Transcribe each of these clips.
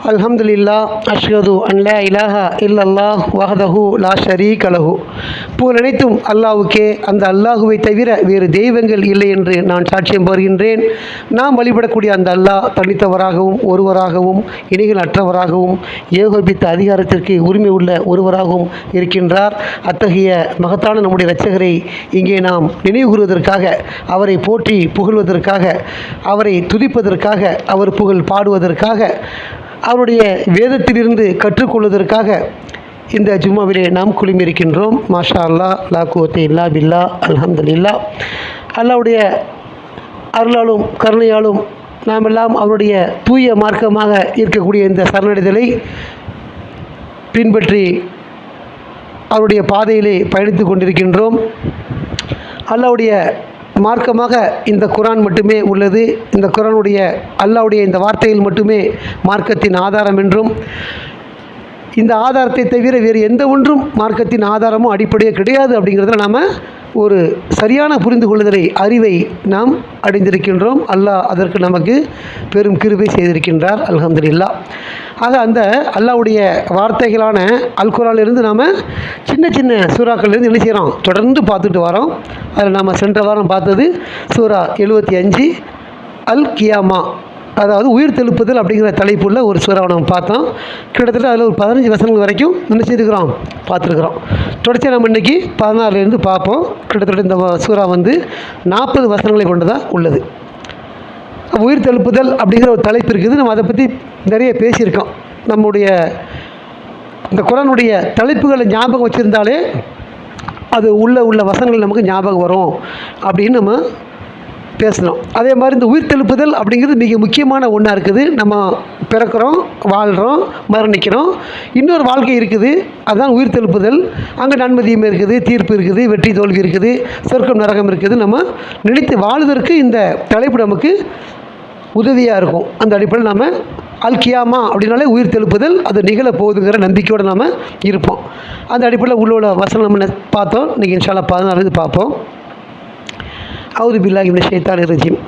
அல்ஹம்துலில்லாஹ் அஷ்ஹது அன் லா இலாஹா இல்லல்லாஹ் வஹ்தஹு லா ஷரீக லஹு. புகழ் அனைத்தும் அல்லாஹ்வுக்கே. அந்த அல்லாஹுவை தவிர வேறு தெய்வங்கள் இல்லை என்று நான் சாட்சியம் பகர்கின்றேன். நாம் வழிபடக்கூடிய அந்த அல்லாஹ் தனித்தவராகவும் ஒருவராகவும் இணைகள் அற்றவராகவும் ஏகோபித்த அதிகாரத்திற்கு உரிமை உள்ள ஒருவராகவும் இருக்கின்றார். அத்தகைய மகத்தான நம்முடைய இரட்சகரை இங்கே நாம் நினைவு கூறுவதற்காக, அவரை போற்றி புகழ்வதற்காக, அவரை துதிப்பதற்காக, அவர் புகழ் பாடுவதற்காக, அவருடைய வேதத்திலிருந்து கற்றுக்கொள்வதற்காக இந்த ஜும்மாவிலே நாம் குழுமியிருக்கின்றோம். மாஷா அல்லாஹ், லா குவத்த இல்லா பில்லா, அல்ஹம்துலில்லாஹ். அல்லாஹ்வுடைய அருளாலும் கருணையாலும் நாம் எல்லாம் அவருடைய தூய மார்க்கமாக இருக்கக்கூடிய இந்த சரணடைதலை பின்பற்றி அவருடைய பாதையிலே பயணித்து கொண்டிருக்கின்றோம். அல்லாஹ்வுடைய மார்க்கமாக இந்த குர்ஆன் மட்டுமே உள்ளது. இந்த குர்ஆனுடைய அல்லாஹ்வுடைய இந்த வார்த்தையில் மட்டுமே மார்க்கத்தின் ஆதாரம் என்றும், இந்த ஆதாரத்தை தவிர வேறு எந்த ஒன்றும் மார்க்கத்தின் ஆதாரமும் அடிப்படையே கிடையாது அப்படிங்கிறதுல நாம் ஒரு சரியான புரிந்து கொள்ளுதலை, அறிவை நாம் அடைந்திருக்கின்றோம். அல்லாஹ் அதற்கு நமக்கு பெரும் கிருபை செய்திருக்கின்றார். அல்ஹம்துலில்லாஹ். ஆக அந்த அல்லாஹ்வுடைய வார்த்தைகளான அல் குர்ஆனிலிருந்து நாம் சின்ன சின்ன சூறாக்கள்லேருந்து என்ன செய்கிறோம், தொடர்ந்து பார்த்துட்டு வரோம். அதில் நாம் சென்ற வாரம் பார்த்தது சூரா 75 அல் கியாமா, அதாவது உயிர் தெழுப்புதல் அப்படிங்கிற தலைப்புள்ள ஒரு சூறாவை நம்ம பார்த்தோம். கிட்டத்தட்ட அதில் ஒரு 15 வசனங்கள் வரைக்கும் என்ன செய்திருக்கிறோம், பார்த்துருக்குறோம். தொடர்ச்சியாக நம்ம இன்றைக்கி 16லேருந்து பார்ப்போம். கிட்டத்தட்ட இந்த சூறா 40 வசனங்களை கொண்டதாக உள்ளது. உயிர் தெழுப்புதல் அப்படிங்கிற ஒரு தலைப்பு இருக்குது. நம்ம அதை பற்றி நிறைய பேசியிருக்கோம். நம்முடைய இந்த குர்ஆனுடைய தலைப்புகளை ஞாபகம் வச்சுருந்தாலே அது உள்ள வசனங்கள் நமக்கு ஞாபகம் வரும் அப்படின்னு நம்ம பேசணும். அதே மாதிரி இந்த உயிர் தெழுப்புதல் அப்படிங்கிறது மிக முக்கியமான ஒன்றா இருக்குது. நம்ம பிறக்கிறோம், வாழ்கிறோம், மரணிக்கிறோம், இன்னொரு வாழ்க்கை இருக்குது, அதுதான் உயிர் தெழுப்புதல். அங்கே நன்மை தீமை இருக்குது, தீர்ப்பு இருக்குது, வெற்றி தோல்வி இருக்குது, சொர்க்கம் நரகம் இருக்குது. நம்ம நினைத்து வாழ்வதற்கு இந்த தலைப்பு நமக்கு உதவியாக இருக்கும். அந்த அடிப்படையில் நம்ம அல் கியாமா அப்படின்னாலே உயிர் தெழுப்புதல், அது நிகழப்போகுதுங்கிற நம்பிக்கையோடு நாம் இருப்போம். அந்த அடிப்படையில் உள்ள வசனம் நம்ம பார்த்தோம். இன்றைக்கி இன்ஷா அல்லாஹ் 16 பார்ப்போம். அவுது பில்லாஹி மினஷ் ஷைத்தானிர் ரஜீம்.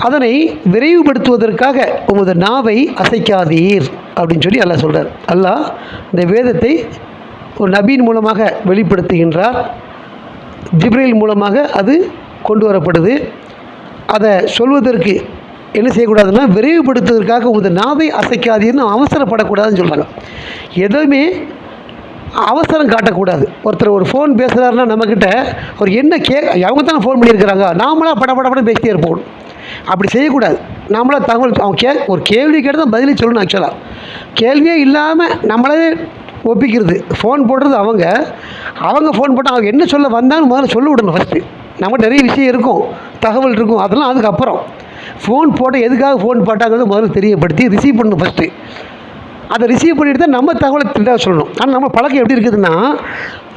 அதனை விரைவுபடுத்துவதற்காக உமது நாவை அசைக்காதீர் அப்படின்னு சொல்லி அல்லாஹ் சொல்கிறார். அல்லாஹ் இந்த வேதத்தை ஒரு நபியின் மூலமாக வெளிப்படுத்துகின்றார். ஜிப்ரீல் மூலமாக அது கொண்டு வரப்படுது. அதை சொல்வதற்கு என்ன செய்யக்கூடாதுன்னா, விரைவுபடுத்துவதற்காக உமது நாவை அசைக்காதீர்னு அவசரப்படக்கூடாதுன்னு சொல்கிறாங்க. எதுவுமே அவசரம் காட்டக்கூடாது. ஒருத்தர் ஒரு ஃபோன் பேசுகிறாருன்னா நம்மக்கிட்ட ஒரு என்ன அவங்க தானே ஃபோன் பண்ணியிருக்கிறாங்க, நாமளாக படப்படப்படம் பேசிட்டே இருப்போம். அப்படி செய்யக்கூடாது. நாமளாக தகவல் அவங்க ஒரு கேள்வி கேட்டு தான் பதிலே சொல்லணும். ஆக்சுவலாக கேள்வியே இல்லாமல் நம்மளே ஒப்பிக்கிறது. ஃபோன் போடுறது அவங்க ஃபோன் போட்டால் அவங்க என்ன சொல்ல வந்தாலும் முதல்ல சொல்ல விடணும். ஃபஸ்ட்டு நம்மகிட்ட நிறைய விஷயம் இருக்கும், தகவல் இருக்கும், அதெல்லாம் அதுக்கப்புறம் ஃபோன் போட்ட எதுக்காக ஃபோன் போட்டாங்கிறது முதல்ல தெரியப்படுத்தி ரிசீவ் பண்ணணும். ஃபஸ்ட்டு அதை ரிசீவ் பண்ணிட்டு தான் நம்ம தகவலை தெளிவாக சொல்லணும். ஆனால் நம்ம பழக்கம் எப்படி இருக்குதுன்னா,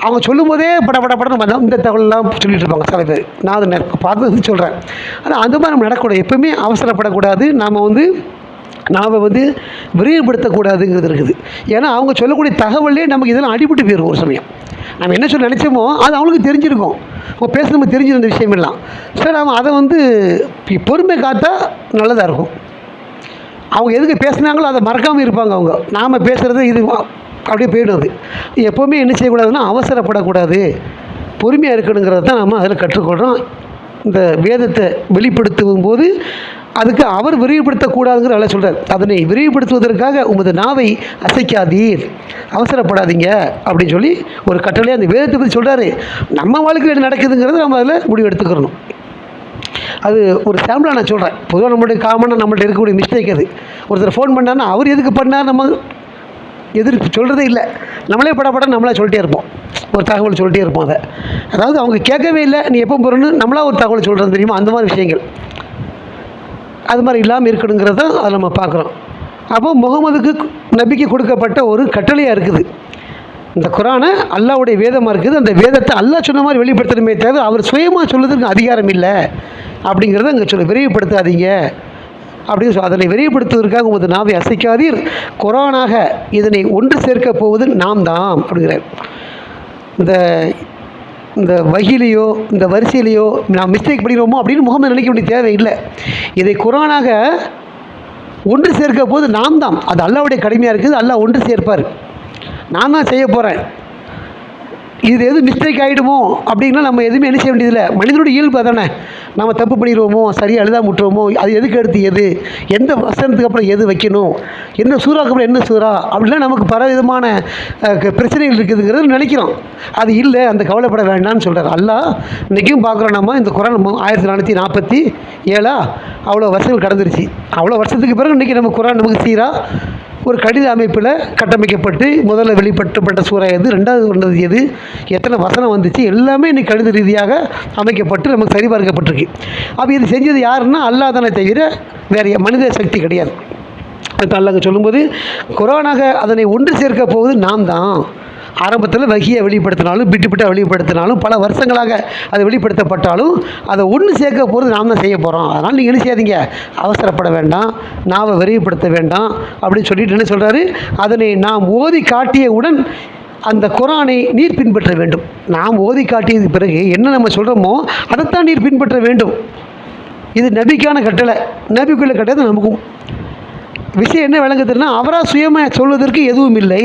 அவங்க சொல்லும் போதே படப்படன்னு இந்த தகவலெல்லாம் சொல்லிட்டு இருப்பாங்க சில பேர். நான் அதை பார்த்து சொல்கிறேன். ஆனால் அந்த மாதிரி நம்ம நடக்கக்கூடாது. எப்போவுமே அவசரப்படக்கூடாது. நாம் விரைவுபடுத்தக்கூடாதுங்கிறது இருக்குது. ஏன்னா அவங்க சொல்லக்கூடிய தகவலே நமக்கு இதெல்லாம் அடிபட்டு போயிடும். ஒரு சமயம் நம்ம என்ன சொல்ல நினச்சோமோ அது அவங்களுக்கு தெரிஞ்சிருக்கும். அவங்க பேச நமக்கு தெரிஞ்சிருந்த விஷயமெல்லாம். சரி, அவன் அதை பொறுமை காத்தா நல்லதாக இருக்கும். அவங்க எதுக்கு பேசுனாங்களோ அதை மறக்காமல் இருப்பாங்க. அவங்க நாம் பேசுகிறது இது அப்படியே போயிடும். அது எப்போவுமே என்ன செய்யக்கூடாதுன்னா, அவசரப்படக்கூடாது, பொறுமையாக இருக்கணுங்கிறத தான் நம்ம அதில் கற்றுக்கொள்கிறோம். இந்த வேதத்தை வெளிப்படுத்தும் போது அதுக்கு அவர் விரிவுபடுத்தக்கூடாதுங்கிற நல்லா சொல்கிறார். அதனை விரிவுபடுத்துவதற்காக உமது நாவை அசைக்காதீர், அவசரப்படாதீங்க அப்படின்னு சொல்லி ஒரு கட்டளையாக அந்த வேதத்தை பற்றி சொல்கிறாரு. நம்ம வாழ்க்கையில் நடக்குதுங்கிறத நம்ம அதில் முடிவு எடுத்துக்கிறணும். அது ஒரு சாம்பிளாக நான் சொல்கிறேன். பொதுவாக நம்மளுடைய காமனாக நம்மள்ட்ட இருக்கக்கூடிய மிஸ்டேக் அது. ஒருத்தர் ஃபோன் பண்ணார்னா அவர் எதுக்கு பண்ணார் நம்ம எதிர்ப்பு சொல்கிறதே இல்லை. நம்மளே படப்பட நம்மளே சொல்லிட்டே இருப்போம், ஒரு தகவல் சொல்லிட்டே இருப்போம். அதாவது அவங்க கேட்கவே இல்லை, நீ எப்போ போகிறன்னு நம்மளா ஒரு தகவல் சொல்கிறது தெரியுமா, அந்த மாதிரி விஷயங்கள் அது மாதிரி இல்லாமல் இருக்கணுங்கிறத அதை நம்ம பார்க்குறோம். அப்போ முகமதுக்கு நபிக்கு கொடுக்கப்பட்ட ஒரு கட்டளையாக இருக்குது. இந்த குர்ஆனை அல்லாஹ்வுடைய வேதமாக இருக்குது. அந்த வேதத்தை அல்லாஹ் சொன்ன மாதிரி வெளிப்படுத்தணுமே தவிர அவர் சுயமாக சொல்லுறதுக்கு அதிகாரம் இல்லை அப்படிங்கிறத அங்கே விரைவுபடுத்தாதீங்க அப்படின்னு சொல்லி, அதனை விரைவுபடுத்துவதற்காக உமது நாவை அசைக்காதீர், குர்ஆனாக இதனை ஒன்று சேர்க்க போவது நாம் தான் அப்படிங்கிறார். இந்த வகிலையோ இந்த வரிசையிலையோ நான் மிஸ்டேக் பண்ணிடுவோமோ அப்படின்னு முகமது நினைக்க வேண்டிய தேவை இல்லை. இதை குர்ஆனாக ஒன்று சேர்க்க போது நாம் தான். அது அல்லாஹ்வுடைய கடமையாக இருக்குது. அல்லாஹ் ஒன்று சேர்ப்பார். நான் தான் செய்ய போகிறேன். இது எது மிஸ்டேக் ஆகிடுமோ அப்படின்னா நம்ம எதுவுமே என்ன செய்ய வேண்டியதில்லை. மனிதனுடைய இயல்பு அதானே. நம்ம தப்பு பண்ணிடுவோமோ, சரியாக எழுதாம விட்டுருவோமோ, அது எதுக்கு எடுத்து எது, எந்த வசனத்துக்கு அப்புறம் எது வைக்கணும், என்ன சூறாக்கு அப்புறம் என்ன சூறா, அப்படிலாம் நமக்கு பல விதமான பிரச்சனைகள் இருக்குதுங்கிறது நினைக்கிறோம். அது இல்லை, அந்த கவலைப்பட வேண்டாம்னு சொல்கிறார் அல்லாஹ். இன்றைக்கும் பார்க்குறோம் நம்ம இந்த குரான் 1447 அவ்வளோ வருஷங்கள் கடந்துருச்சு. அவ்வளோ வருஷத்துக்கு பிறகு இன்றைக்கி நம்ம குரான் நமக்கு சீராக ஒரு கடித அமைப்பில் கட்டமைக்கப்பட்டு முதல்ல வெளிப்படுத்தப்பட்ட சூறா எது, ரெண்டாவது வந்தது எது, எத்தனை வசனம் வந்துச்சு, எல்லாமே இன்றைக்கி கடித ரீதியாக அமைக்கப்பட்டு நமக்கு சரிபார்க்கப்பட்டிருக்கு. அப்போ இது செஞ்சது யாருன்னா அல்லாஹ் தானே தவிர வேறு மனித சக்தி கிடையாது. அல்லாஹ் சொல்லும்போது குரானாக அதனை ஒன்று சேர்க்க போவது நாம் தான். ஆரம்பத்தில் வகியை வெளிப்படுத்தினாலும் விட்டு வெளிப்படுத்தினாலும் பல வருஷங்களாக அது வெளிப்படுத்தப்பட்டாலும் அதை ஒன்று சேர்க்க போகிறது நாம் தான் செய்ய போகிறோம். அதனால் நீங்கள் என்ன செய்யாதீங்க, அவசரப்பட வேண்டாம், நாவை விரைவுபடுத்த வேண்டாம் அப்படின்னு சொல்லிட்டு என்ன சொல்கிறாரு, அதனை நாம் ஓதி காட்டியவுடன் அந்த குரானை நீர் பின்பற்ற வேண்டும். நாம் ஓதி காட்டியதுக்கு பிறகு என்ன நம்ம சொல்கிறோமோ அதைத்தான் நீர் பின்பற்ற வேண்டும். இது நபிக்கான கட்டளை. நபிக்குள்ள கட்டளை நமக்கும். விஷயம் என்ன விளங்குதுன்னா, அவராக சுயமாக சொல்வதற்கு எதுவும் இல்லை.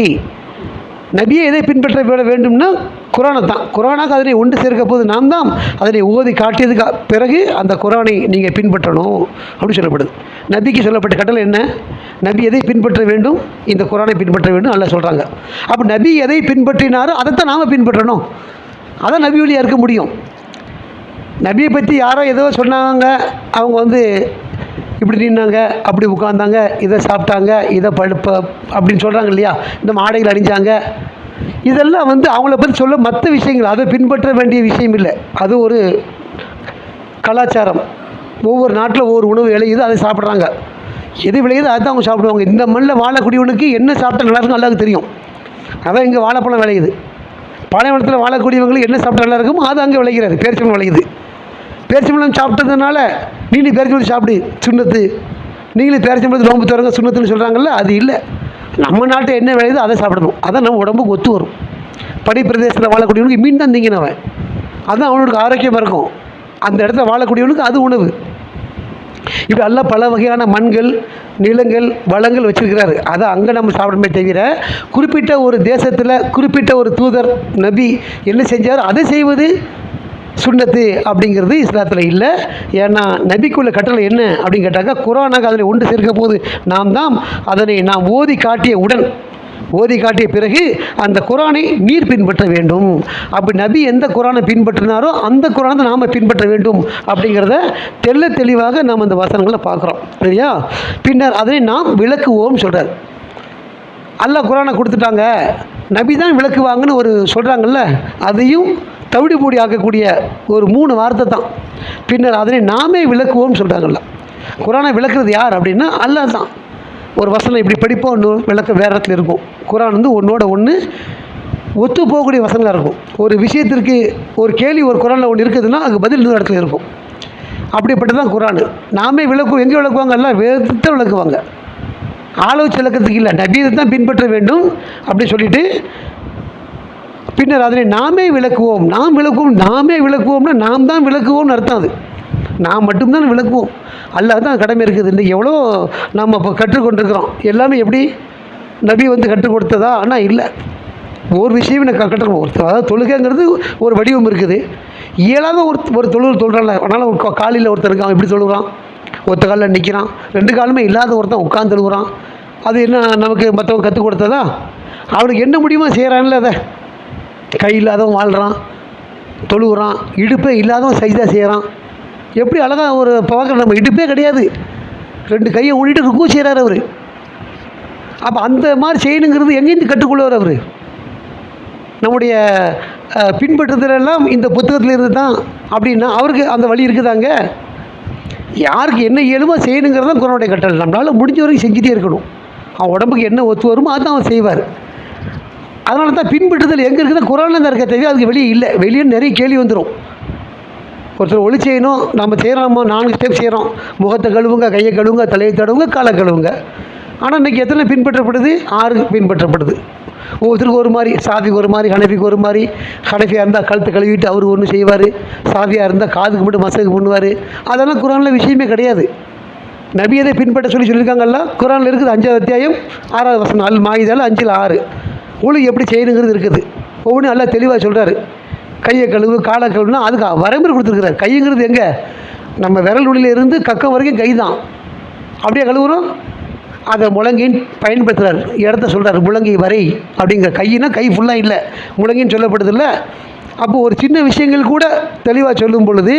நபியை எதை பின்பற்ற வேண்டும்னா குரானை தான். குரானாக அதனை ஒன்று சேர்க்க போது நாம் தான். அதனை ஓதி காட்டியதுக்கு பிறகு அந்த குரானை நீங்கள் பின்பற்றணும் அப்படின்னு சொல்லப்படுது. நபிக்கு சொல்லப்பட்ட கட்டளை என்ன? நபி எதை பின்பற்ற வேண்டும்? இந்த குரானை பின்பற்ற வேண்டும் அல்ல சொல்கிறாங்க. அப்போ நபி எதை பின்பற்றினாரோ அதைத்தான் நாம் பின்பற்றணும். அதான் நபி வழியாக இருக்க முடியும். நபியை பற்றி யாரோ ஏதோ சொன்னாங்க, அவங்க இப்படி நின்னாங்க, அப்படி உட்காந்தாங்க, இதை சாப்பிட்டாங்க, இதை அப்படின்னு சொல்கிறாங்க இல்லையா, இந்த ஆடைகள் அணிஞ்சாங்க, இதெல்லாம் அவங்கள பற்றி சொல்ல மற்ற விஷயங்கள், அதை பின்பற்ற வேண்டிய விஷயம் இல்லை. அது ஒரு கலாச்சாரம். ஒவ்வொரு நாட்டில் ஒவ்வொரு உணவு விளையுது, அதை சாப்பிட்றாங்க. எது விளையுது அதுதான் அவங்க சாப்பிடுவாங்க. இந்த மண்ணில் வாழக்கூடியவனுக்கு என்ன சாப்பிட்டா நல்லா இருக்கும் எல்லாருக்கும் தெரியும். அதான் இங்கே வாழைப்பழம் விளையுது. பாலைவனத்தில் வாழக்கூடியவங்களுக்கு என்ன சாப்பிட்டா நல்லா இருக்குமோ அது அங்கே விளைகிறது. பேரிச்சம்பழம் விளையுது. பேரிச்சம்பழம் சாப்பிட்டதுனால நீங்களும் பேரிச்சம்பழம் சாப்பிடு சுண்ணத்து, நீங்களும் பேரிச்சம்பழத்து நோம்பு தரங்க சுண்ணத்துன்னு சொல்கிறாங்கல்ல, அது இல்லை. நம்ம நாட்டை என்ன விளையுதோ அதை சாப்பிடணும். அதான் நம்ம உடம்புக்கு ஒத்து வரும். படிப்பிரதேசத்தில் வாழக்கூடியவனுக்கு மீன் தான் திங்கினவன், அதுதான் அவனுக்கு ஆரோக்கியமாக இருக்கும். அந்த இடத்துல வாழக்கூடியவனுக்கு அது உணவு. இப்படி எல்லாம் பல வகையான மண்கள், நிலங்கள், வளங்கள் வச்சுருக்கிறாரு. அதை அங்கே நம்ம சாப்பிடணுமே தவிர குறிப்பிட்ட ஒரு தேசத்தில் குறிப்பிட்ட ஒரு தூதர் நபி என்ன செஞ்சார் அதை செய்வது சுன்னத்து அப்படிங்கிறது இஸ்லாத்தில் இல்லை. ஏன்னா நபிக்குள்ள கட்டளை என்ன அப்படின்னு கேட்டாக்கா, குரானாக அதனை ஒன்று சேர்க்க போது நாம் தான். அதனை நாம் ஓதி காட்டிய பிறகு அந்த குரானை நீர் பின்பற்ற வேண்டும். அப்படி நபி எந்த குரானை பின்பற்றினாரோ அந்த குரானை தான் நாம் பின்பற்ற வேண்டும் அப்படிங்கிறத தெளிவாக நாம் அந்த வசனங்களில் பார்க்குறோம். சரியா? பின்னர் அதனை நாம் விளக்குவோம் சொல்கிறார். அல்லாஹ் குரானை கொடுத்துட்டாங்க, நபி தான் விளக்குவாங்கன்னு ஒரு சொல்கிறாங்கல்ல, அதையும் தவிடுபொடி ஆக்கக்கூடிய ஒரு 3 வார்த்தை தான். பின்னர் அதனை நாமே விளக்குவோம்னு சொல்கிறாங்கல்ல. குரானை விளக்குறது யார் அப்படின்னா அல்லாஹ் தான். ஒரு வசனம் இப்படி படிப்போம், இன்னும் விளக்க வேறு இடத்துல இருக்கும். குரான் ஒன்றோட ஒன்று ஒத்து போகக்கூடிய வசனங்களாக இருக்கும். ஒரு விஷயத்திற்கு ஒரு கேள்வி ஒரு குரானில் ஒன்று இருக்குதுன்னா அதுக்கு பதில் இன்னொரு இடத்துல இருக்கும். அப்படிப்பட்டது தான் குரான். நாமே விளக்குவோம். எங்கே விளக்குவாங்க? எல்லாம் வேதத்தை விளக்குவாங்க. ஆலோசி விளக்கத்துக்கு இல்லை, நபியை தான் பின்பற்ற வேண்டும் அப்படி சொல்லிட்டு பின்னர் அதனை நாமே விளக்குவோம். நாமே விளக்குவோம்னா நாம் தான் விளக்குவோம்னு அர்த்தம். அது நாம் மட்டும்தான் விளக்குவோம். அல்லாஹ் தான் கடமை இருக்குது. இன்றைக்கி எவ்வளோ நம்ம இப்போ கற்றுக்கொண்டிருக்கிறோம். எல்லாமே எப்படி நபி கற்றுக் கொடுத்ததா? ஆனால் இல்லை. ஒரு விஷயம் எனக்கு கற்றுக்கணும். அதாவது தொழுகைங்கிறது ஒரு வடிவம் இருக்குது. இயலாத ஒரு தொழுகை தொழுறான்ல, அதனால் ஒரு காலையில் ஒருத்தர் இருக்கான், எப்படி தொழுகிறான்? ஒருத்த காலில் நிற்கிறான். 2 காலுமே இல்லாத ஒருத்தன் உட்காந்து தொழுகிறான். அது என்ன நமக்கு மற்றவங்க கற்றுக் கொடுத்ததா? அவனுக்கு என்ன முடியுமோ செய்கிறான்ல. அதை கை இல்லாதவன் வாழ்கிறான், தொழுகிறான். இடுப்பே இல்லாதவன் சஜ்தா செய்கிறான். எப்படி அழகாக ஒரு பார்க்குற, நம்ம இடுப்பே கிடையாது, 2 கையை ஊனிட்டு ருக்கு செய்கிறார் அவர். அப்போ அந்த மாதிரி செய்யணுங்கிறது எங்கேருந்து கற்றுக்கொள்வார் அவர்? நம்முடைய பின்பற்றுதலெல்லாம் இந்த புத்தகத்தில் இருந்து தான் அப்படின்னா அவருக்கு அந்த வழி இருக்குதாங்க. யாருக்கு என்ன இயலுமோ செய்யணுங்கிறது தான் குரானுடைய கட்டளை. நம்மளால் முடிஞ்ச வரைக்கும் செஞ்சுட்டே இருக்கணும். அவன் உடம்புக்கு என்ன ஒத்து வருமோ அதுதான் அவன் செய்வார். அதனால தான் பின்பற்றுதல் எங்கே இருக்குதுன்னா குரானில் தான் இருக்க தேவை, அதுக்கு வெளியே இல்லை. வெளியே நிறைய கேள்வி வந்துடும். ஒருத்தர் ஒளி செய்யணும், நம்ம செய்கிறோம், நம்ம 4 ஸ்டெப் செய்கிறோம். முகத்தை கழுவுங்க, கையை கழுவுங்க, தலையை தடவுங்க, காலை கழுவுங்க. ஆனால் இன்றைக்கி எத்தனை பின்பற்றப்படுது? 6 பின்பற்றப்படுது. ஒவ்வொருத்தருக்கு ஒரு மாதிரி. சாஃபிக்கு ஒரு மாதிரி, ஹனஃபிக்கு ஒரு மாதிரி. ஹனஃபியாக இருந்தால் கழுத்தை கழுவிட்டு அவர் ஒன்று செய்வார். சாஃபியாக இருந்தால் காதுக்கு மட்டும் மசகு பண்ணுவார். அதெல்லாம் குரானில் விஷயமே கிடையாது. நபியதை பின்பற்ற சொல்லியிருக்காங்கல்ல. குரானில் இருக்குது 5வது அத்தியாயம் 6வது வசனம், அல் மாயிதால 5:6 ஒழு எப்படி செய்யணுங்கிறது இருக்குது. ஒவ்வொன்றும் நல்லா தெளிவாக சொல்கிறாரு. கையை கழுவு, காலை கழுவுனா அதுக்கு வரம்பு கொடுத்துருக்குறாரு. கைங்கிறது எங்கே, நம்ம விரல் நுனியிலிருந்து கக்கம் வரைக்கும் கை தான். அப்படியே கழுவுறோம். அதை முழங்கின்னு பயன்படுத்துகிறார், இடத்த சொல்கிறார், முழங்கை வரை அப்படிங்கிற. கையினா கை ஃபுல்லாக இல்லை, முழங்கின்னு சொல்லப்படுதில்ல. அப்போது ஒரு சின்ன விஷயங்கள் கூட தெளிவாக சொல்லும் பொழுது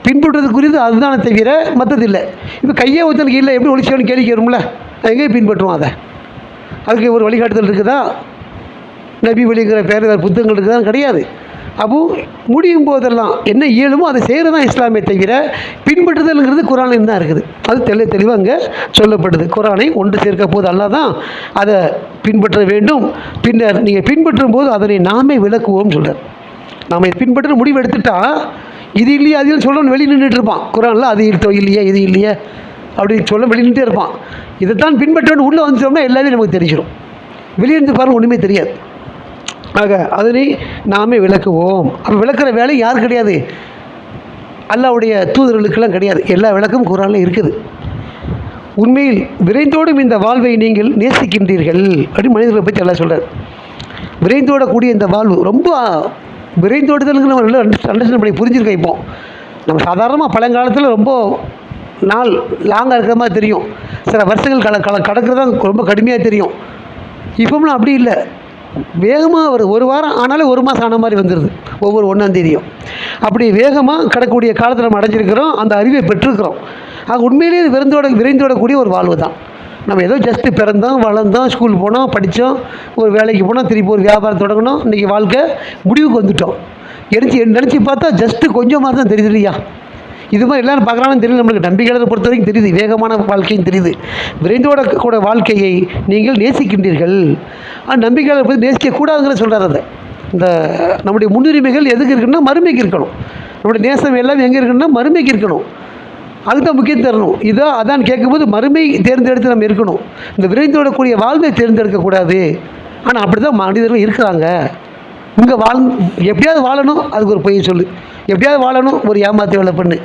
பின்பற்றுறதுக்குரியது அதுதானே தவிர மற்றது இல்லை. இப்போ கையே ஒருத்தனுக்கு இல்லை, எப்படி ஒழிச்சவனு கேள்வி வரும்ல, எங்கேயும் பின்பற்றுவோம். அதுக்கு ஒரு வழிகாட்டுதல் இருக்குதா? நபி வழிங்கிற பேர் புத்தகங்கள் இருக்குதா? கிடையாது. அப்போது முடியும் போதெல்லாம் என்ன இயலுமோ அதை செய்கிறது தான் இஸ்லாமே தவிர பின்பற்றுதல்ங்கிறது குரானில் தான் இருக்குது. அது தெளிவாக அங்கே சொல்லப்படுது. குரானை ஒன்று சேர்க்க போது அல்லாஹ் தான் அதை பின்பற்ற வேண்டும். பின்னர் நீங்கள் பின்பற்றும் போது அதனை நாமே விளக்குவோம்னு சொல்கிறார். நாம் இதை பின்பற்ற முடிவு எடுத்துட்டா இது இல்லையா அது சொல்லணும்னு வெளியே நின்றுட்டு இருப்பான். குரானில் அது இல்லையா இது இல்லையா அப்படின்னு சொல்ல வெளியே நின்றுட்டே இருப்பான். இதைத்தான் பின்பற்றணும் உள்ளே வந்துட்டோம்னா எல்லாமே நமக்கு தெரிஞ்சிடும். வெளியே இருந்து பாருங்கள் ஒன்றுமே தெரியாது. ஆக அதனை நாமே விளக்குவோம். அப்போ விளக்குற வேலை யார் கிடையாது, அல்லாஹ்வுடைய தூதர்களுக்கெல்லாம் கிடையாது. எல்லா விளக்கும் குரானில் இருக்குது. உண்மையில் விரைந்தோடும் இந்த வாழ்வை நீங்கள் நேசிக்கின்றீர்கள் அப்படின்னு மனிதர்களை பற்றி எல்லாம் சொல்கிறார். விரைந்தோடக்கூடிய இந்த வாழ்வு ரொம்ப விரைந்தோடுதலுக்கு நம்ம நல்லா அண்டர்ஸ்டாண்ட் பண்ணி புரிஞ்சிருக்கோம். இப்போ நம்ம சாதாரணமாக பழங்காலத்தில் ரொம்ப நாள் லாங்காக இருக்கிற மாதிரி தெரியும், சில வருஷங்கள் கடக்கிறது தான் ரொம்ப கடுமையாக தெரியும். இப்போம்லாம் அப்படி இல்லை, வேகமாக ஒரு வாரம் ஆனாலும் 1 மாதம் ஆன மாதிரி வந்துடுது ஒவ்வொரு 1ஆம் தேதியும். அப்படி வேகமாக கிடக்கக்கூடிய காலத்தில் நம்ம அடைஞ்சிருக்கிறோம், அந்த அறிவை பெற்றிருக்கிறோம். ஆக உண்மையிலேயே விரைந்தோடக்கூடிய ஒரு வாழ்வு தான். நம்ம ஏதோ ஜஸ்ட்டு பிறந்தோம், வளர்ந்தோம், ஸ்கூல் போனோம், படித்தோம், ஒரு வேலைக்கு போனோம், திருப்பி ஒரு வியாபாரம் தொடங்கணும், இன்றைக்கி வாழ்க்கை முடிவுக்கு வந்துவிட்டோம். நினச்சி பார்த்தா ஜஸ்ட்டு கொஞ்சமாக தான் தெரியுது இல்லையா? இது மாதிரி எல்லோரும் பார்க்குறாங்கன்னு தெரியல. நம்மளுக்கு நம்பிக்கையாளரை பொறுத்த வரைக்கும் தெரியுது, வேகமான வாழ்க்கையும் தெரியுது. விரைந்தோட வாழ்க்கையை நீங்கள் நேசிக்கின்றீர்கள். நம்பிக்கையாளரை பற்றி நேசிக்கக்கூடாதுங்கிற சொல்கிறார். அதை இந்த நம்முடைய முன்னுரிமைகள் எதுக்கு இருக்குன்னா மறுமைக்கு இருக்கணும். நம்முடைய நேசம் எல்லாம் எங்கே இருக்குன்னா மறுமைக்கு இருக்கணும். அதுதான் முக்கியம் தரணும். அதான் கேட்கும்போது மறுமை தேர்ந்தெடுத்து நம்ம இருக்கணும். இந்த விரைந்தோடக்கூடிய வாழ்வை தேர்ந்தெடுக்கக்கூடாது. ஆனால் அப்படி தான் மனிதர்கள் இருக்கிறாங்க. இங்கே எப்படியாவது வாழணும், அதுக்கு ஒரு பொய் சொல்லு. எப்படியாவது வாழணும், ஒரு ஏமாற்றி வேலை பண்ணு.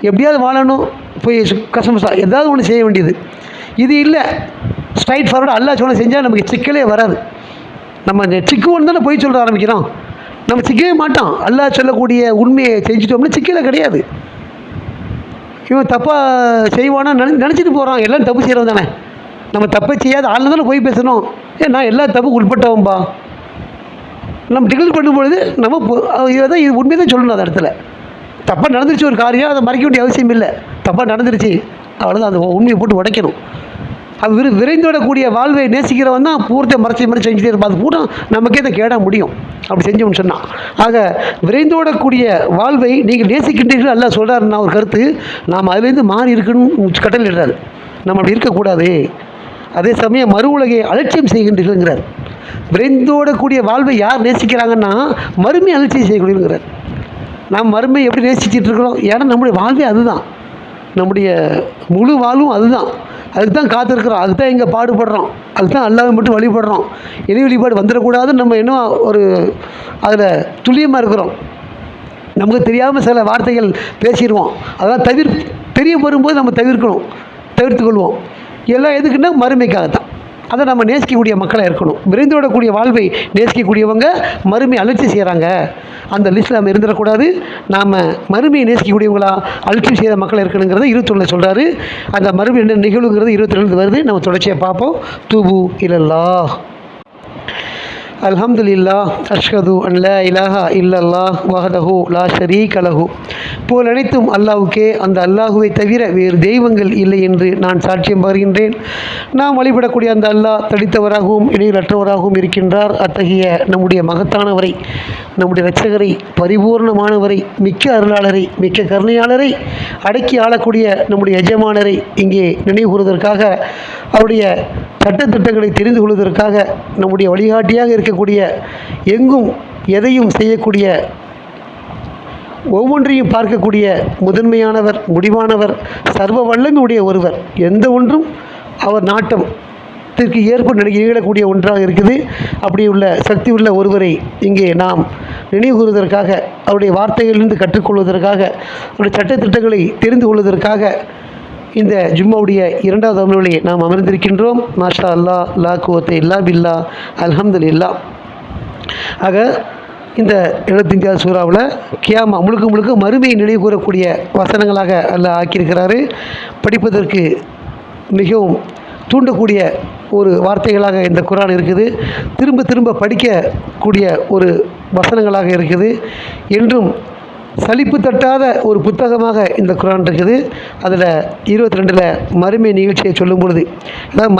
எப்படியாவது வாழணும், போய் கசமசா ஏதாவது ஒன்று செய்ய வேண்டியது. இது இல்லை, ஸ்ட்ரைட் ஃபார்வர்டு அல்லாஹ் சொன்ன செஞ்சால் நமக்கு சிக்கலே வராது. நம்ம சிக்குவோன்னு தானே போய் சொல்ல ஆரம்பிக்கிறோம். நம்ம சிக்கவே மாட்டோம். அல்லாஹ் சொல்லக்கூடிய உண்மையை செஞ்சுட்டோம்னா சிக்கலே கிடையாது. இவன் தப்பாக செய்வானா நினச்சிட்டு போகிறான். எல்லாம் தப்பு செய்கிறவன் தானே. நம்ம தப்பை செய்யாத ஆள் தானே போய் பேசணும். நான் எல்லா தப்புக்கு உட்பட்டவன்பா நம்ம டிக்ளேர் பண்ணும்பொழுது நம்ம இதை இது உண்மையை தான் சொல்லணும். அந்த இடத்துல தப்பாக நடந்துருச்சு ஒரு காரியம், அதை மறைக்க வேண்டிய அவசியம் இல்லை. தப்பாக நடந்துருச்சு, அவ்வளோதான். அந்த உண்மையை போட்டு உடைக்கணும். அது விரைந்தோடக்கூடிய வாழ்வை நேசிக்கிறவன் தான் பூர்த்தை மறைச்சி செஞ்சுட்டே இருப்பான். அது பூரா நமக்கே தான் கேட முடியும் அப்படி செஞ்சோம்னு சொன்னான். ஆக விரைந்தோடக்கூடிய வாழ்வை நீங்கள் நேசிக்கின்றீர்கள் அல்ல சொல்கிறாருன்னா ஒரு கருத்து. நாம் அதுலேருந்து மாறி இருக்கணும் கட்டளையிடுறாரு. நம்ம அப்படி இருக்கக்கூடாது. அதே சமயம் மறு உலகை அலட்சியம் செய்கின்றீர்கள்ங்கிறார். விரைந்தோடக்கூடிய வாழ்வை யார் நேசிக்கிறாங்கன்னா மறுமை அலட்சியம் செய்யக்கூடியங்கிறார். நாம் மறுமை எப்படி நேசிச்சுட்டு இருக்கிறோம்? ஏன்னா நம்முடைய வாழ்வே அதுதான், நம்முடைய முழு வாழ்வும் அதுதான். அதுக்கு தான் காத்திருக்கிறோம், அதுக்கு தான் இங்கே பாடுபடுறோம், அதுக்கு தான் அல்லாஹ்வை மட்டும் வழிபடுறோம். இணை வழிபாடு வந்துடக்கூடாதுன்னு நம்ம இன்னும் ஒரு அதில் துல்லியமாக இருக்கிறோம். நமக்கு தெரியாமல் சில வார்த்தைகள் பேசிடுவோம். அதெல்லாம் தெரிய வரும்போது நம்ம தவிர்த்துக்கொள்வோம். எல்லாம் எதுக்குன்னா மறுமைக்காகத்தான். அதை நம்ம நேசிக்கக்கூடிய மக்களாக இருக்கணும். விரைந்தோடக்கூடிய வாழ்வை நேசிக்கக்கூடியவங்க மறுமையை அலட்சியம் செய்கிறாங்க, அந்த லிஸ்ட்டில் நம்ம இருந்துடக்கூடாது. நாம் மறுமையை நேசிக்கக்கூடியவங்களா அலட்சியம் செய்கிற மக்கள் இருக்கணுங்கிறத 21 சொல்கிறாரு. அந்த மறுமை என்ன நிகழ்வுங்கிறது 22 வருது. நம்ம தொடர்ச்சியாக பார்ப்போம். தூபு இலல்லாஹ். அல்ஹம்துலில்லாஹ் அஷ்ஹது அன் லா இலாஹா இல்லல்லாஹ் வஹ்தஹு லா ஷரீக லஹு. போல் அனைத்தும் அல்லாஹ்வுக்கே, அந்த அல்லாஹுவை தவிர வேறு தெய்வங்கள் இல்லை என்று நான் சாட்சியம் பகர்கின்றேன். நாம் வழிபடக்கூடிய அந்த அல்லாஹ் தடித்தவராகவும் இடையிலற்றவராகவும் இருக்கின்றார். அத்தகைய நம்முடைய மகத்தானவரை, நம்முடைய இரட்சகரை, பரிபூர்ணமானவரை, மிக்க அருளாளரை, மிக்க கருணையாளரை, அடக்கி ஆளக்கூடிய நம்முடைய எஜமானரை இங்கே நினைவு கூறுவதற்காக, அவருடைய சட்டத்திட்டங்களை தெரிந்து கொள்வதற்காக, நம்முடைய வழிகாட்டியாக இருக்கக்கூடிய, எங்கும் எதையும் செய்யக்கூடிய, ஒவ்வொன்றையும் பார்க்கக்கூடிய முதன்மையானவர், முடிவானவர், சர்வ வல்லமையுடைய ஒருவர், எந்த ஒன்றும் அவர் நாட்டத்திற்கு ஏற்ப நிகழக்கூடிய ஒன்றாக இருக்குது. அப்படி உள்ள சக்தி உள்ள ஒருவரை இங்கே நாம் நினைவு கூறுவதற்காக, அவருடைய வார்த்தைகளிலிருந்து கற்றுக்கொள்வதற்காக, அவருடைய சட்டத்திட்டங்களை தெரிந்து கொள்வதற்காக இந்த ஜும்மாவுடைய 2வது அமர்விலே நாம் அமர்ந்திருக்கின்றோம். மாஷா அல்லா, லா குவத்தை இல்லா பில்லா, அல்ஹம்துலில்லாஹ். ஆக இந்த 75வது சூறாவில் கியாமா முழுக்க முழுக்க மறுமையை நினைவு கூறக்கூடிய வசனங்களாக அல்லாஹ் ஆக்கியிருக்கிறாரு. படிப்பதற்கு மிகவும் தூண்டக்கூடிய ஒரு வார்த்தைகளாக இந்த குர்ஆன் இருக்குது. திரும்ப திரும்ப படிக்கக்கூடிய ஒரு வசனங்களாக இருக்குது. என்றும் சலிப்பு தட்டாத ஒரு புத்தகமாக இந்த குர்ஆன் இருக்குது. அதில் 22ல் மறுமை நிகழ்ச்சியை சொல்லும் பொழுது, அதாவது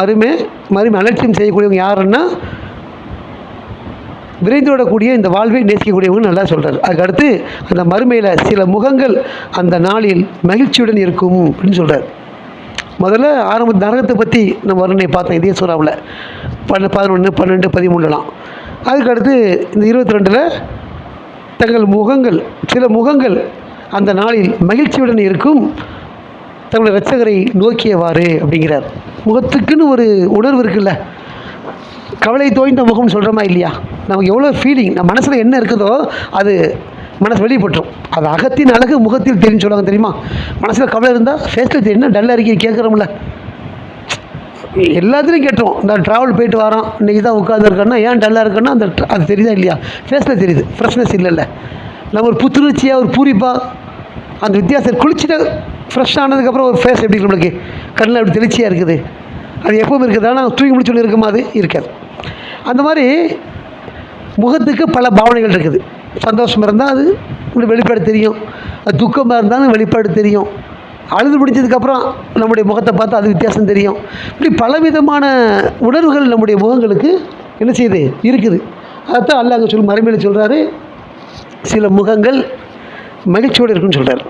மறுமை அலட்சியம் செய்யக்கூடியவங்க யாருன்னா விரைந்து விடக்கூடிய இந்த வாழ்வை நேசிக்கக்கூடியவங்க நல்லா சொல்கிறார். அதுக்கடுத்து அந்த மறுமையில் சில முகங்கள் அந்த நாளில் மகிழ்ச்சியுடன் இருக்கும் அப்படின்னு சொல்கிறார். முதல்ல நரகத்தை பற்றி நம்ம வர்ணனை பார்த்தோம் இதே சூறாவில் 11, 12, 13லாம். அதுக்கடுத்து இந்த 22ல் தங்கள் முகங்கள், சில முகங்கள் அந்த நாளில் மகிழ்ச்சியுடன் இருக்கும், தங்களுடைய இரட்சகரை நோக்கியவாறு அப்படிங்கிறார். முகத்துக்குன்னு ஒரு உணர்வு இருக்குல்ல, கவலை தோய்ந்த முகம்னு சொல்கிறோமா இல்லையா? நமக்கு எவ்வளோ ஃபீலிங், நம்ம மனசில் என்ன இருக்குதோ அது மனசு வெளிப்பட்டுரும். அது அகத்தின் அழகு முகத்தில் தெரியும் சொல்லுவாங்க தெரியுமா? மனசில் கவலை இருந்தால் ஃபேஸில் தெரியும். என்ன டல்லாக இருக்கி கேட்குறோம்ல, எல்லாத்துலேயும் கேட்டோம். இந்த ட்ராவல் போயிட்டு வரோம், இன்றைக்கி தான் உட்காந்துருக்கோன்னா ஏன் டல்லாக இருக்குன்னா அது தெரியுதா இல்லையா? ஃபேஸில் தெரியுது, ஃப்ரெஷ்னஸ் இல்லைல்ல. நம்ம ஒரு புத்துணர்ச்சியாக ஒரு பூரிப்பாக அந்த வித்தியாசம் குளிச்சுட்டு ஃப்ரெஷ் ஆனதுக்கப்புறம் ஒரு ஃபேஸ் எப்படி நம்மளுக்கு கண்ணில் அப்படி தெளிச்சியாக இருக்குது. அது எப்பவும் இருக்குது, ஆனால் தூங்கி முடிச்சு இருக்குமா? அது இருக்காது. அந்த மாதிரி முகத்துக்கு பல பாவனைகள் இருக்குது. சந்தோஷமாக இருந்தால் அது வெளிப்பாடு தெரியும், அது துக்கமாக இருந்தாலும் வெளிப்பாடு தெரியும், அழுது முடிஞ்சதுக்கப்புறம் நம்முடைய முகத்தை பார்த்தா அது வித்தியாசம் தெரியும். இப்படி பலவிதமான உணர்வுகள் நம்முடைய முகங்களுக்கு என்ன செய்யுது இருக்குது. அதைத்தான் அல்லாஹ் அங்கே மறுமையில் சொல்கிறாரு, சில முகங்கள் மகிழ்ச்சியோடு இருக்குன்னு சொல்கிறார்.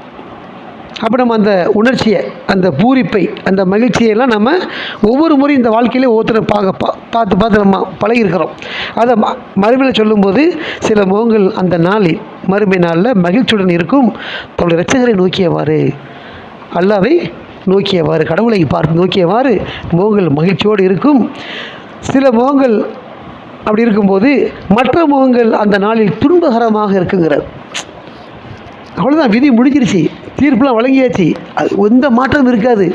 அப்போ நம்ம அந்த உணர்ச்சியை, அந்த பூரிப்பை, அந்த மகிழ்ச்சியெல்லாம் நம்ம ஒவ்வொரு முறையும் இந்த வாழ்க்கையிலே ஒவ்வொருத்தரை பார்த்து நம்ம பழகிருக்கிறோம். அதை மறுமையில் சொல்லும்போது சில முகங்கள் அந்த நாளில், மறுமை நாளில் மகிழ்ச்சியுடன் இருக்கும், தன்னுடைய இரட்சகரை நோக்கியவாறு, அல்லாவை நோக்கியவாறு, கடவுளை பார்த்து நோக்கியவாறு முகங்கள் மகிழ்ச்சியோடு இருக்கும். சில முகங்கள் அப்படி இருக்கும்போது மற்ற முகங்கள் அந்த நாளில் துன்பகரமாக இருக்குங்கிறார். அவ்வளோதான், விதி முடிஞ்சிருச்சு, தீர்ப்புலாம் வழங்கியாச்சு, அது எந்த மாற்றமும் இருக்காது.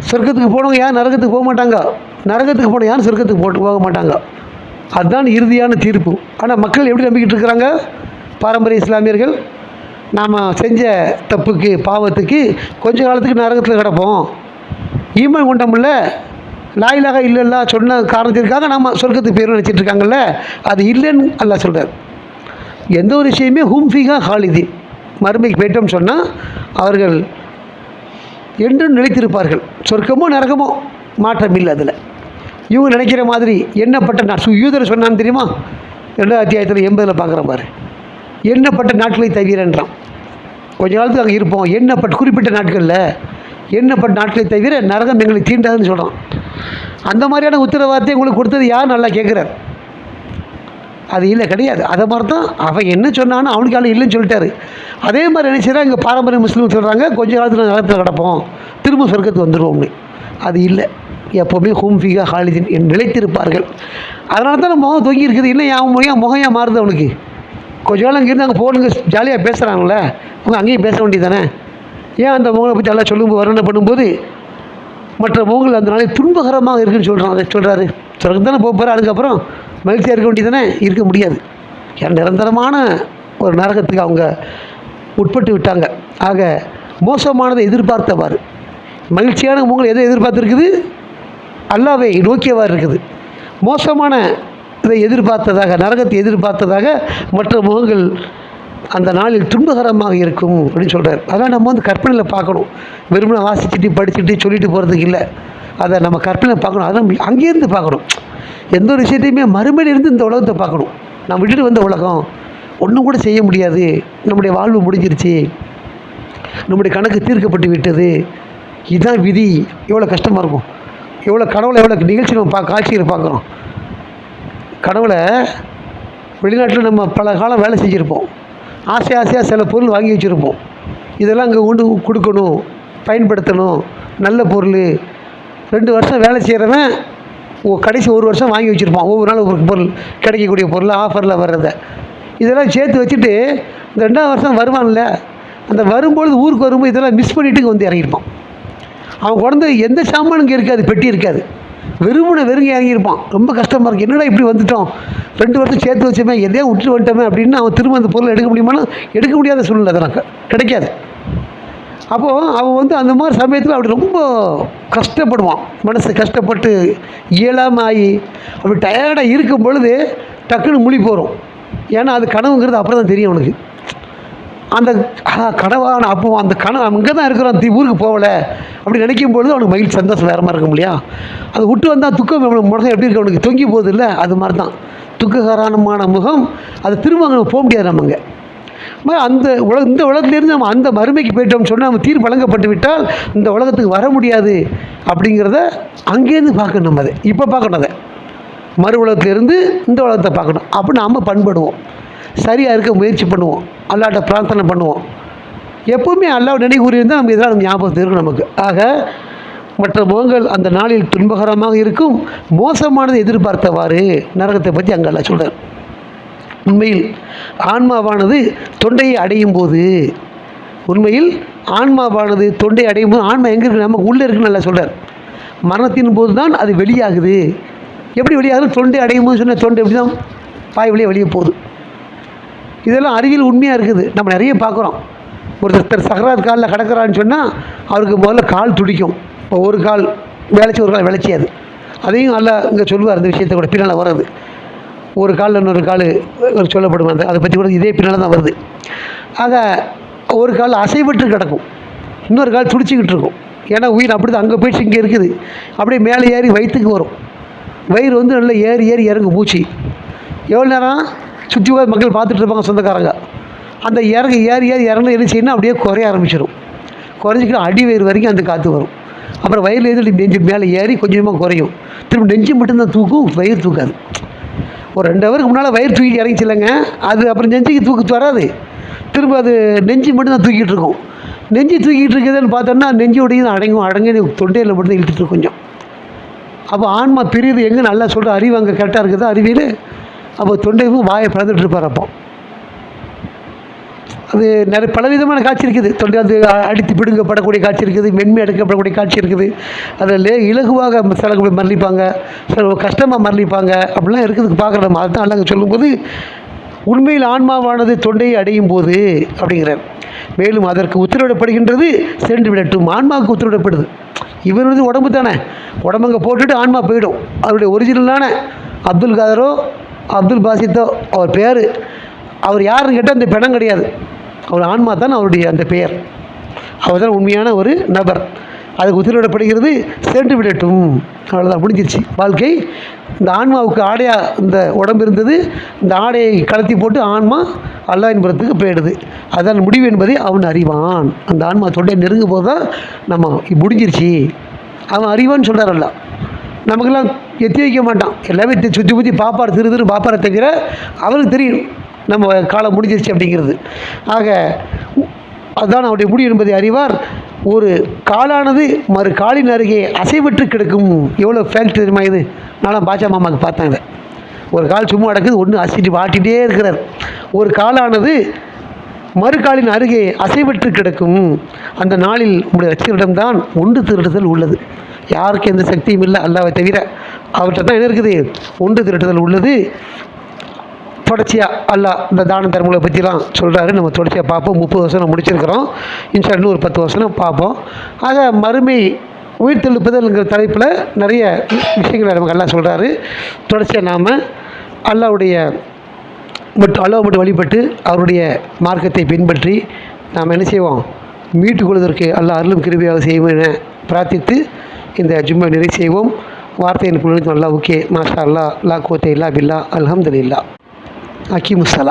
சொர்க்கத்துக்கு போனவங்க யாரும் நரகத்துக்கு போக மாட்டாங்க, நரகத்துக்கு போன யாரும் சொர்க்கத்துக்கு போக மாட்டாங்க. அதுதான் இறுதியான தீர்ப்பு. ஆனால் மக்கள் எப்படி நம்பிக்கிட்டு இருக்கிறாங்க? பாரம்பரிய இஸ்லாமியர்கள், நாம் செஞ்ச தப்புக்கு, பாவத்துக்கு கொஞ்ச காலத்துக்கு நரகத்தில் கிடப்போம், ஈமான் கொண்டோம்ல, லாயிலாக இல்லைல்ல சொன்ன காரணத்திற்காக நாம் சொர்க்கத்துக்கு பேர் நினச்சிட்டு இருக்காங்கல்ல, அது இல்லைன்னு அல்லாஹ் சொல்கிறார். எந்த ஒரு விஷயமே ஹும்ஃபிகா ஹாலிதி, மறுமைக்கு போயிட்டோம்னு சொன்னால் அவர்கள் என்றும் நிலைத்திருப்பார்கள். சொர்க்கமோ நரகமோ மாற்றம் இல்லை. அதில் இவங்க நினைக்கிற மாதிரி எண்ணப்பட்ட யூதர் சொன்னான்னு தெரியுமா? 2வது அத்தியாயத்தில் 80 பார்க்குற பாரு, எண்ணப்பட்ட நாட்களை தவிரன்றான். கொஞ்ச காலத்துக்கு அங்கே இருப்போம், எண்ணப்பட்ட குறிப்பிட்ட நாட்களில், எண்ணப்பட்ட நாட்களை தவிர நரகம் எங்களை தீண்டாதுன்னு சொல்கிறான். அந்த மாதிரியான உத்தரவாதத்தை உங்களுக்கு கொடுத்தது யார்? நல்லா கேட்குறார். அது இல்லை, கிடையாது. அதை மாதிரி தான் அவன் என்ன சொன்னான்னு அவனுக்கு ஆள் இல்லைன்னு சொல்லிட்டாரு. அதே மாதிரி நினைச்சா இங்கே பாரம்பரிய முஸ்லீம் சொல்கிறாங்க, கொஞ்ச காலத்தில் நரகத்தில் கிடப்போம், திரும்ப சொர்க்கத்துக்கு வந்துடுவோம்னு. அது இல்லை, எப்போவுமே ஹூம்ஃபிகா ஹாலிதின் நிலைத்திருப்பார்கள். அதனால தான் நம்ம முகம் தொங்கி இருக்குது. இல்லை என் முகம் ஏன் மாறுது அவனுக்கு? கொஞ்ச காலம் இங்கேருந்து அங்கே போகணுங்க, ஜாலியாக பேசுகிறாங்களே, அவங்க அங்கேயும் பேச வேண்டியது தானே? ஏன் அந்த முகங்களை பற்றி எல்லாம் சொல்லும்போது, வர்ணனை பண்ணும்போது மற்ற முகங்கள் அந்த நாளை துன்பகரமாக இருக்குன்னு சொல்கிறான். அதை சொல்கிறாரு, சொர்க்கம் தானே போகிறார், அதுக்கப்புறம் மகிழ்ச்சியாக இருக்க வேண்டியது தானே? இருக்க முடியாது. நிரந்தரமான ஒரு நரகத்துக்கு அவங்க உட்பட்டு விட்டாங்க. ஆக மோசமானதை எதிர்பார்த்தவாறு, மகிழ்ச்சியான முகங்கள் எதை எதிர்பார்த்துருக்குது? அல்லாவை நோக்கியவாறு இருக்குது. மோசமான இதை எதிர்பார்த்ததாக, நரகத்தை எதிர்பார்த்ததாக மற்ற முகங்கள் அந்த நாளில் துன்பகரமாக இருக்கும் அப்படின்னு சொல்கிறார். அதெல்லாம் நம்ம கற்பனையில் பார்க்கணும். வெறுமனை வாசிச்சுட்டு படிச்சுட்டு சொல்லிட்டு போகிறதுக்கு இல்லை, அதை நம்ம கற்பனையில் பார்க்கணும். அதை நம்ம அங்கேருந்து பார்க்கணும். எந்த ஒரு விஷயத்தையுமே மறுமையிலிருந்து இந்த உலகத்தை பார்க்கணும். நம்ம விட்டுட்டு வந்த உலகம் ஒன்றும் கூட செய்ய முடியாது, நம்முடைய வாழ்வு முடிஞ்சிருச்சு, நம்முடைய கணக்கு தீர்க்கப்பட்டு விட்டது, இதுதான் விதி. எவ்வளோ கஷ்டமாக இருக்கும், எவ்வளோ கடவுளை, எவ்வளோ நிகழ்ச்சி நம்ம காட்சிகளை பார்க்குறோம். கடவுளை வெளிநாட்டில் நம்ம பல காலம் வேலை செஞ்சுருப்போம், ஆசையாக சில பொருள் வாங்கி வச்சுருப்போம், இதெல்லாம் அங்கே கொண்டு கொடுக்கணும், பயன்படுத்தணும், நல்ல பொருள். 2 வருஷம் வேலை செய்கிறவன் கடைசி 1 வருஷம் வாங்கி வச்சுருப்பான், ஒவ்வொரு நாள் ஒவ்வொரு பொருள், கிடைக்கக்கூடிய பொருள், ஆஃபரில் வர்றதை இதெல்லாம் சேர்த்து வச்சுட்டு இந்த 2ஆவது வருஷம் வருவான்ல, அந்த வரும்பொழுது ஊருக்கு வரும்போது இதெல்லாம் மிஸ் பண்ணிவிட்டு வந்து இறங்கியிருப்பான். அவன் குழந்தை எந்த சாமானும் இங்கே இருக்காது, பெட்டி இருக்காது, வெறுங்க இறங்கியிருப்பான். ரொம்ப கஷ்டமாக இருக்குது, என்னடா இப்படி வந்துட்டோம், 2 வருஷம் சேர்த்து வச்சோமே, எதையோ விட்டு வந்துட்டோமே அப்படின்னு அவன் திரும்ப அந்த பொருளை எடுக்க முடியுமானா எடுக்க முடியாத சூழ்நிலை, அதெல்லாம் கிடைக்காது. அப்போது அவன் அந்த மாதிரி சமயத்தில் அப்படி ரொம்ப கஷ்டப்படுவான், மனசு கஷ்டப்பட்டு இயலாமல் ஆகி அப்படி டயர்டாக இருக்கும் பொழுது டக்குன்னு முழிப்பு வரும். ஏன்னா அது கனவுங்கிறது அப்புறம் தான் தெரியும் அவனுக்கு. அந்த கனவான அப்போ அந்த கனவு அங்கே தான் இருக்கிறான், ஊருக்கு போகலை அப்படி நினைக்கும் பொழுது அவனுக்கு மகிழ்ச்சி சந்தோஷம் வேறு மாதிரி இருக்கும் இல்லையா. அதை விட்டு வந்தால் துக்கம் முகம் எப்படி இருக்கு அவனுக்கு, தொங்கி போகுது இல்லை, அது மாதிரி தான் துக்ககரமான முகம். அது திரும்ப அங்கே போக முடியாது. நம்ம அந்த இந்த உலகத்திலேருந்து நம்ம அந்த மறுமைக்கு போயிட்டோம்னு சொன்னால் நம்ம தீர்ப்பு வழங்கப்பட்டு விட்டால் இந்த உலகத்துக்கு வர முடியாது அப்படிங்கிறத அங்கேருந்து பார்க்கணும். நம்ம அதை இப்போ பார்க்கணும், அதை மறு உலகத்திலேருந்து இந்த உலகத்தை பார்க்கணும். அப்போ நாம் பண்படுவோம், சரியாக இருக்க முயற்சி பண்ணுவோம், அல்லாட்ட பிரார்த்தனை பண்ணுவோம். எப்போவுமே அல்லாஹ் நினைவு கூறியிருந்தால் நமக்கு இதெல்லாம் ஞாபகத்தில் இருக்கும் நமக்கு. ஆக மற்ற முகங்கள் அந்த நாளில் துன்பகரமாக இருக்கும், மோசமானதை எதிர்பார்த்தவாறு நரகத்தை பற்றி அங்கே அல்லாஹ் சொல்கிறார். உண்மையில் ஆன்மாவானது தொண்டையை அடையும் போது, உண்மையில் ஆன்மாவானது தொண்டையை அடையும் போது, ஆன்மா எங்கே இருக்குது, நமக்கு உள்ளே இருக்குன்னு நல்லா சொல்கிறார். மரணத்தின் போது தான் அது வெளியாகுது. எப்படி வெளியாகுது, தொண்டை அடையும் போது சொன்ன தொண்டை எப்படி தான் பாய் வெளியே போகுது. இதெல்லாம் அறிவியல் உண்மையாக இருக்குது, நம்ம நிறைய பார்க்குறோம். ஒருத்தர் சக்கராத் காலில் கிடக்கிறான்னு சொன்னால் அவருக்கு முதல்ல கால் துடிக்கும். இப்போ ஒரு கால் வேலைச்சி ஒரு கால் விளைச்சியாது. அதையும் நல்லா இங்கே சொல்லுவார், அந்த விஷயத்தை கூட பின்னால் வர்றது. ஒரு காலில் இன்னொரு கால் சொல்லப்படும், அதை பற்றி கூட இதே பின்னால் தான் வருது. ஆக ஒரு கால் அசைவற்று கிடக்கும், இன்னொரு கால் துடிச்சிக்கிட்டு இருக்கும். ஏன்னா உயிர் அப்படி தான் அங்கே போயிடுச்சு, இங்கே இருக்குது. அப்படியே மேலே ஏறி வயிற்றுக்கு வரும். வயிறு நல்லா ஏறி இறங்கும் மூச்சு. எவ்வளோ நேரம் சுற்றி மக்கள் பார்த்துட்டு இருப்பாங்க சொந்தக்காரங்க. அந்த ஏறி இறங்க என்ன செய்யணும், அப்படியே குறைய ஆரம்பிச்சிடும். குறைஞ்சிக்கிட்டு அடி வயிறு வரைக்கும் அந்த காற்று வரும். அப்புறம் வயிறில் எது நெஞ்சு மேலே ஏறி கொஞ்சமாக குறையும். திரும்ப நெஞ்சு மட்டும்தான் தூக்கும், வயிறு தூக்காது. ஒரு 2 ஹவருக்கு முன்னால் வயிறு தூக்கிட்டு இறங்கிச்சில்லைங்க, அது அப்புறம் நெஞ்சுக்கு தூக்கத்து வராது. திரும்ப அது நெஞ்சு மட்டும்தான் தூக்கிட்டு இருக்கும். நெஞ்சு தூக்கிட்டு இருக்குதுன்னு பார்த்தோன்னா நெஞ்சோடையும் அடங்கி தொண்டையில் மட்டும்தான் இழுத்துட்டு கொஞ்சம். அப்போ ஆன்மா பிரியுது எங்கே, நல்லா சொல்கிற அறிவு அங்கே கரெக்டாக இருக்குதா அறிவியல். அப்போ தொண்டையும் வாயை பிறந்துட்டு இருப்பார். அப்போ அது நிறைய பலவிதமான காட்சி இருக்குது. தொண்டை அது அடித்து பிடுங்கப்படக்கூடிய காட்சி இருக்குது, மென்மை எடுக்கப்படக்கூடிய காட்சி இருக்குது. அதில் இலகுவாக சில மரணிப்பாங்க, சில கஷ்டமாக மரணிப்பாங்க, அப்படிலாம் இருக்குது பார்க்குற நம்ம. அதுதான் அல்லாஹ் சொல்லும்போது உண்மையில் ஆன்மாவானது தொண்டையை அடையும் போது அப்படிங்கிறார். மேலும் அதற்கு உத்தரவிடப்படுகின்றது சென்று விடட்டும். ஆன்மாவுக்கு உத்தரவிடப்படுது. இவருடைய உடம்பு தானே, உடம்புங்க போட்டுட்டு ஆன்மா போயிடும். அவருடைய ஒரிஜினலான அப்துல் காதரோ அப்துல் பாசித்தோ அவர் பேர், அவர் யாருன்னு கேட்டால் அந்த பிணம் கிடையாது, அவர் ஆன்மா தான் அவருடைய அந்த பெயர். அவர் தான் உண்மையான ஒரு நபர். அதுக்கு உத்தரவிடப்படுகிறது சென்று விடட்டும். அவ்வளோதான், முடிஞ்சிருச்சு வாழ்க்கை. இந்த ஆன்மாவுக்கு ஆடையாக இந்த உடம்பு இருந்தது, இந்த ஆடையை கலத்தி போட்டு ஆன்மா அல்லாஹ்வின் புறத்துக்கு போயிடுது. அதான் முடிவு என்பதை அவன் அறிவான். அந்த ஆன்மா தொண்டை நெருங்கும் போது தான் நம்ம முடிஞ்சிருச்சு அவன் அறிவான்னு சொல்கிறார் அல்லாஹ். நமக்கெல்லாம் எத்தி வைக்க மாட்டான், எல்லாமே சுற்றி பாப்பார், திரு பாப்பாரை தவிர அவருக்கு தெரியும் நம்ம காலம் முடிஞ்சிருச்சு அப்படிங்கிறது. ஆக அதுதான் அவருடைய முடிவு என்பதை அறிவார். ஒரு காலானது மறு காலின் அருகே அசைவற்று கிடக்கும். எவ்வளோ ஃபேக்ட் தெரியுமா இது. நானும் பாச்சா மாமாவுக்கு பார்த்தாங்க, ஒரு கால் சும்மா நடக்குது, ஒன்று அசிட்டு வாட்டிகிட்டே இருக்கிறார். ஒரு காலானது மறுகாலின் அருகே அசைவற்று கிடக்கும். அந்த நாளில் உங்களுடைய ரட்சகரிடம்தான் ஒன்று திரட்டுதல் உள்ளது. யாருக்கு எந்த சக்தியும் இல்லை அல்லாஹ்வை தவிர. அவர்கிட்ட தான் என்ன இருக்குது, ஒன்று திரட்டுதல் உள்ளது. தொடர்ச்சியாக அல்லாஹ் இந்த தான தர்மங்களை பற்றிலாம் சொல்கிறாரு. நம்ம தொடர்ச்சியாக பார்ப்போம். 30 வருஷம் முடிச்சிருக்கிறோம். இன்ஷா அல்லாஹ் ஒரு 10 வருஷம் பார்ப்போம். ஆக மறுமை உயிர்த்தெழுப்புதல்ங்கிற தலைப்பில் நிறைய விஷயங்களை நமக்கு அல்லாஹ் சொல்கிறாரு. தொடர்ச்சியாக நாம் அல்லாஹ்வுடைய அல்லாஹ் மட்டும் வழிபட்டு அவருடைய மார்க்கத்தை பின்பற்றி நாம் என்ன செய்வோம், மீட்டுக்கொள்வதற்கு அல்லாஹ் அருளும் கிருபையாக செய்வோம் என பிரார்த்தித்து இந்த ஜும்மா நிறைவு செய்வோம். வார்த்தையின் குழந்தை அல்லாஹ்வுக்கே மாஷா அல்லாஹ் லா குவத்த இல்லா பில்லா அல்ஹம்துலில்லாஹ். அக்கீமுஸ்ஸலாம்.